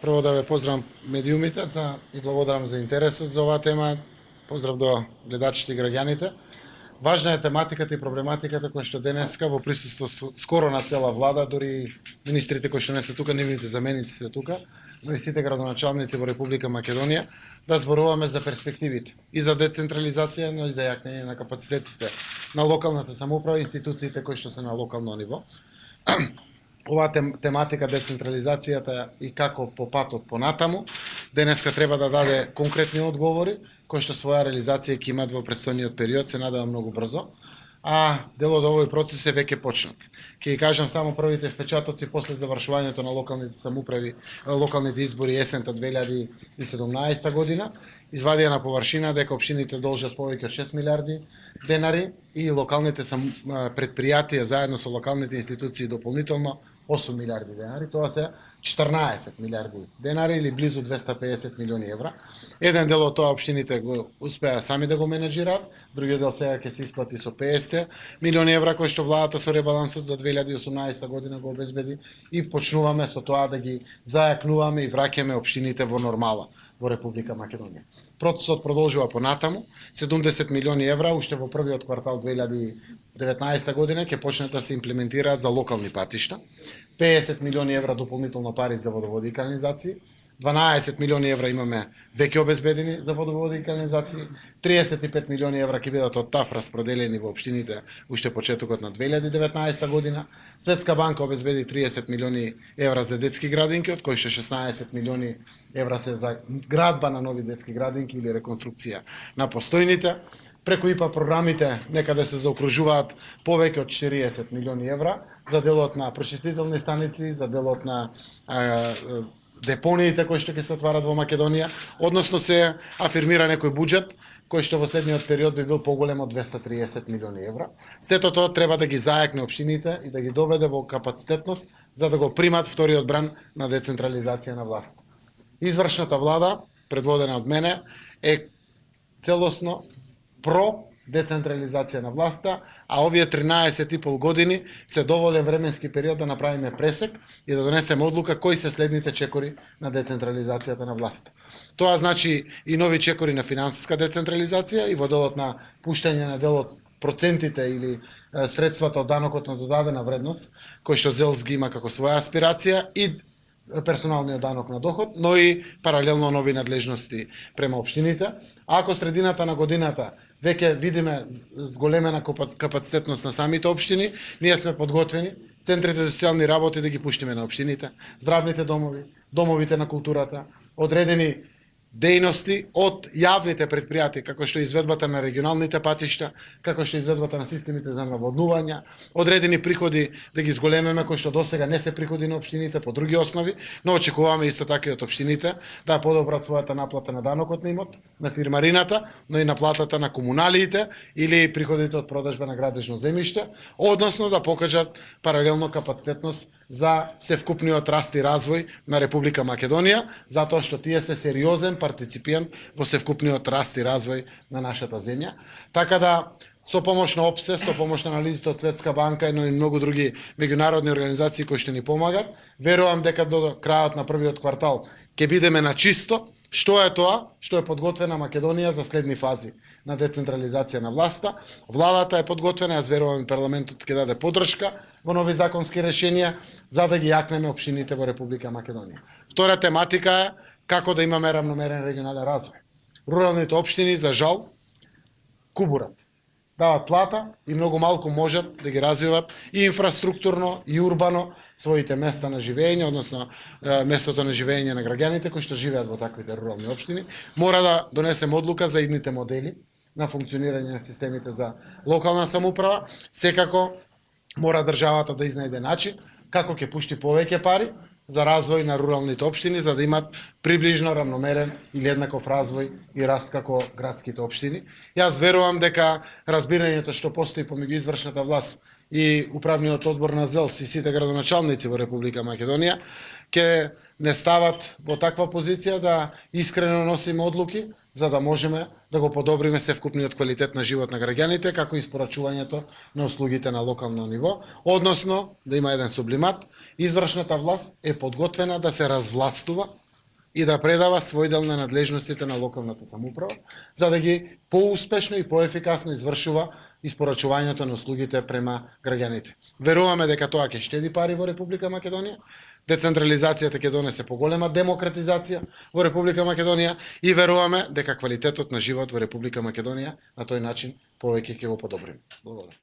Прво да ве поздравам медиумите и благодарам за интересот за оваа тема. Поздрав до гледачите и граѓаните. Важна е тематиката и проблематиката која што денеска во присуство скоро на цела влада, дури министрите кои што не се тука, нивните заменици се тука, но и сите градоначалници во Република Македонија, да зборуваме за перспективите и за децентрализација, но и за јакнење на капацитетите на локалната самоуправа и институциите кои што се на локално ниво. Оваа тематика, децентрализацијата и како по патот понатаму, денеска треба да даде конкретни одговори, кои што своја реализација ќе имат во предстојниот период, се надевам многу брзо, а дел од овој процес е веќе почнат. Ќе ги кажам само првите впечатоци после завршувањето на локалните самоуправи, локалните избори есента 2017 година, извадија на површина дека општините должат повеќе од 6 милиарди денари и локалните предпријатија заедно со локалните институции дополнително 8 милиарди денари, тоа се 14 милиарди денари или близу 250 милиони евра. Еден дел од тоа општините го успеа сами да го менеджираат, другиот дел сега ќе се исплати со 50 милиони евра кои што владата со ребалансот за 2018 година го обезбеди и почнуваме со тоа да ги зајакнуваме и враќаме општините во нормала во Република Македонија. Процесот продолжува понатаму, 70 милиони евра уште во првиот квартал 2019 година ќе почнат да се имплементираат за локални патишта, 50 милиони евра дополнително пари за водоводи и канализации, 12 милиони евра имаме веќе обезбедени за водоводи и канализации, 35 милиони евра ќе бидат од ТАФ распределени во општините уште почетокот на 2019 година. Светска банка обезбеди 30 милиони евра за детски градинки, од кои што 16 милиони евра се за градба на нови детски градинки или реконструкција на постојните. Преку ИПА програмите некаде се заокружуваат повеќе од 40 милиони евра за делот на прочистителни станици, за делот на депониите кои што ќе се отварат во Македонија, односно се афирмира некој буџет кој што во следниот период би бил поголем од 230 милиони евра. Сето тоа треба да ги зајакне општините и да ги доведе во капацитетност за да го примат вториот бран на децентрализација на власт. Извршната влада, предводена од мене, е целосно про децентрализација на власта, а овие 13,5 години се доволен временски период да направиме пресек и да донесеме одлука кои се следните чекори на децентрализацијата на власта. Тоа значи и нови чекори на финансиска децентрализација и во делот на пуштање на делот процентите или средствата од данокот на додадена вредност, кој што ЗЕЛС ги има како своја аспирација и персоналниот данок на доход, но и паралелно нови надлежности према општините. Ако средината на годината веќе видиме зголемена капацитетност на самите општини, ние сме подготвени центрите за социјални работи да ги пуштиме на општините, здравните домови, домовите на културата, одредени дејности од јавните предпријатија, како што изведбата на регионалните патишта, како што изведбата на системите за наводнување, одредени приходи да ги зголемеме кои што досега не се приходи на општините по други основи, но очекуваме исто така и од општините да подобрат својата наплата на данокот на имот, на фирмарината, но и наплатата на комуналиите или приходите од продажба на градежно земјиште, односно да покажат паралелно капацитетност за севкупниот раст и развој на Република Македонија, затоа што тие се сериозен партиципиент во севкупниот раст и развој на нашата земја. Така да, со помош на ОПСЕ, со помош на анализите од Светска банка, но и многу други меѓународни организации кои што ни помагат, верувам дека до крајот на првиот квартал ќе бидеме на чисто што е тоа што е подготвена Македонија за следни фази на децентрализација на власта. Владата е подготвена, јас верувам и парламентот ќе даде поддршка во нови законски решенија за да ги јакнеме општините во Република Македонија. Втора тематика е како да имаме равномерен регионален развој. Руралните општини, за жал, кубурат. Дават плата и многу малку можат да ги развиват и инфраструктурно, и урбано своите места на живење, односно местото на живење на граѓаните кои што живеат во таквите рурални општини. Мора да донесеме одлука за идните модели на функционирање на системите за локална самоуправа. Секако мора државата да изнајде начин како ќе пушти повеќе пари за развој на руралните општини, за да имат приближно равномерен или еднаков развој и раст како градските општини. Јас верувам дека разбирањето што постои помеѓу извршната власт и управниот одбор на ЗЕЛС и сите градоначалници во Република Македонија ќе не стават во таква позиција да искрено носиме одлуки за да можеме да го подобриме севкупниот квалитет на живот на граѓаните, како и испорачувањето на услугите на локално ниво, односно да има еден сублимат, извршната власт е подготвена да се развластува и да предава свој дел на надлежностите на локалната самоуправа, за да ги поуспешно и поефикасно извршува испорачувањето на услугите према граѓаните. Веруваме дека тоа ќе штеди пари во Република Македонија, децентрализацијата ќе донесе поголема демократизација во Република Македонија и веруваме дека квалитетот на живот во Република Македонија на тој начин повеќе ќе го подобриме. Благодарам.